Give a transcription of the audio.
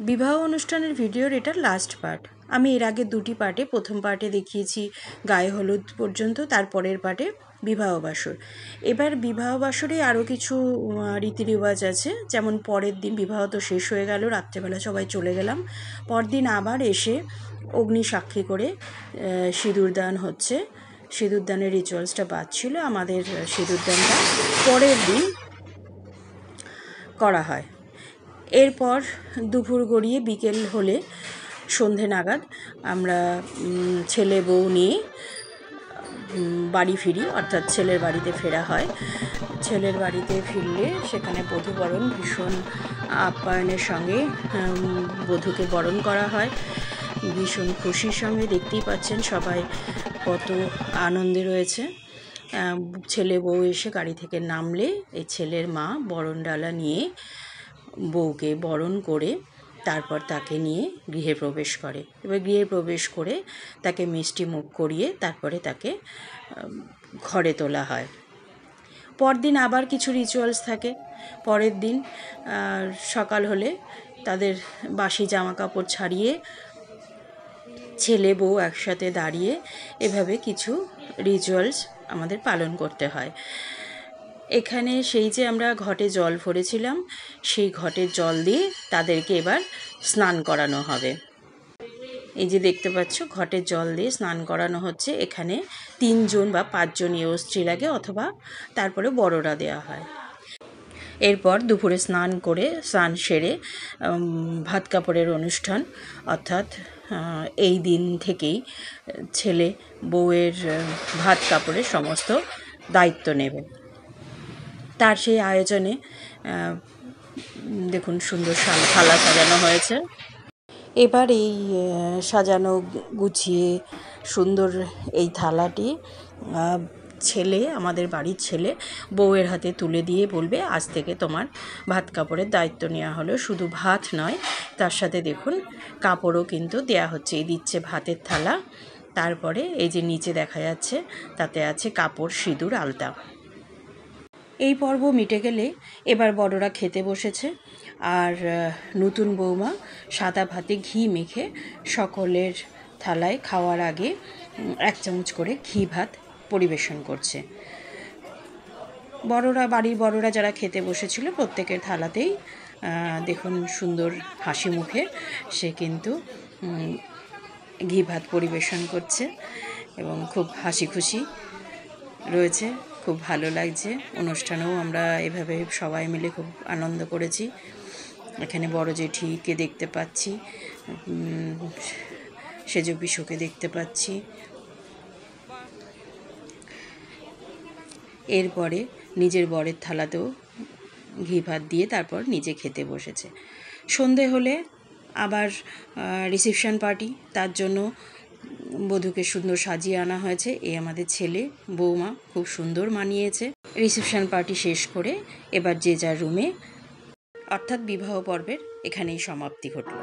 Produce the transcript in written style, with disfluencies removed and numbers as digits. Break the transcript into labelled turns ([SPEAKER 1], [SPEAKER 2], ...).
[SPEAKER 1] বিবাহ অনুষ্ঠানের ভিডিওর এটা লাস্ট পার্ট। আমি এর আগে দুটি পার্টে, প্রথম পার্টে দেখিয়েছি গায়ে হলুদ পর্যন্ত, তারপরের পার্টে বিবাহ বাসর। এবার বিবাহ বাসরে আরও কিছু রীতিরেওয়াজ আছে, যেমন পরের দিন বিবাহ তো শেষ হয়ে গেল, রাত্রেবেলা সবাই চলে গেলাম, পরদিন আবার এসে অগ্নি সাক্ষী করে সিঁদুরদান হচ্ছে। সিঁদুরদানের রিচুয়ালসটা বাদ ছিল, আমাদের সিঁদুরদানটা পরের দিন করা হয়। এরপর দুপুর গড়িয়ে বিকেল হলে সন্ধে নাগাদ আমরা ছেলে বউ নিয়ে বাড়ি ফিরি, অর্থাৎ ছেলের বাড়িতে ফেরা হয়। ছেলের বাড়িতে ফিরলে সেখানে বধূবরণ ভীষণ আপ্যায়নের সঙ্গে বধূকে বরণ করা হয়, ভীষণ খুশির সঙ্গে। দেখতেই পাচ্ছেন সবাই কত আনন্দে রয়েছে। ছেলে বউ এসে গাড়ি থেকে নামলে এই ছেলের মা বরণ ডালা নিয়ে বউকে বরণ করে তারপর তাকে নিয়ে গৃহে প্রবেশ করে। এবার গৃহে প্রবেশ করে তাকে মিষ্টি মুখ করিয়ে তারপরে তাকে ঘরে তোলা হয়। পরদিন আবার কিছু রিচুয়ালস থাকে। পরের দিন সকাল হলে তাদের বাসি জামা কাপড় ছাড়িয়ে ছেলে বউ একসাথে দাঁড়িয়ে এভাবে কিছু রিচুয়ালস আমাদের পালন করতে হয়। এখানে সেই যে আমরা ঘটে জল ভরেছিলাম, সেই ঘটের জল দিয়ে তাদেরকে এবার স্নান করানো হবে। এই যে দেখতে পাচ্ছ ঘটের জল দিয়ে স্নান করানো হচ্ছে। এখানে 3 জন বা 5 জন স্ত্রী লাগে, অথবা তারপরে বড়রা দেওয়া হয়। এরপর দুপুরে স্নান সেরে ভাত কাপড়ের অনুষ্ঠান, অর্থাৎ এই দিন থেকেই ছেলে বউয়ের ভাত কাপড়ের সমস্ত দায়িত্ব নেবে। তার সেই আয়োজনে দেখুন সুন্দর থালা সাজানো হয়েছে। এবার এই সাজানো গুছিয়ে সুন্দর এই থালাটি আমাদের বাড়ির ছেলে বউয়ের হাতে তুলে দিয়ে বলবে, আজ থেকে তোমার ভাত কাপড়ের দায়িত্ব নেওয়া হলো। শুধু ভাত নয়, তার সাথে দেখুন কাপড়ও কিন্তু দেয়া হচ্ছে। এই দিচ্ছে ভাতের থালা, তারপরে এই যে নিচে দেখা যাচ্ছে তাতে আছে কাপড়, সিঁদুর, আলতা। এই পর্ব মিটে গেলে এবার বড়রা খেতে বসেছে, আর নতুন বৌমা সাদা ভাতে ঘি মেখে সকলের থালায় খাওয়ার আগে 1 চামচ করে ঘি ভাত পরিবেশন করছে। বাড়ির বড়রা যারা খেতে বসেছিল প্রত্যেকের থালাতেই দেখুন সুন্দর হাসি মুখে সে কিন্তু ঘি ভাত পরিবেশন করছে এবং খুব হাসি খুশি রয়েছে। খুব ভালো লাগছে। অনুষ্ঠানেও আমরা এভাবে সবাই মিলে খুব আনন্দ করেছি। এখানে বড় জেঠিকে দেখতে পাচ্ছি, সেজ পিসুকে দেখতে পাচ্ছি। এরপরে নিজের বরের থালাতেও ঘি ভাত দিয়ে তারপর নিজে খেতে বসেছে। সন্ধে হলে আবার রিসেপশন পার্টি, তার জন্য বধূকে সুন্দর সাজিয়ে আনা হয়েছে। আমাদের ছেলে বৌমা খুব সুন্দর মানিয়েছে। রিসেপশন পার্টি শেষ করে এবার যে যার রুমে, অর্থাৎ বিবাহ পর্বের এখানেই সমাপ্তি ঘটল।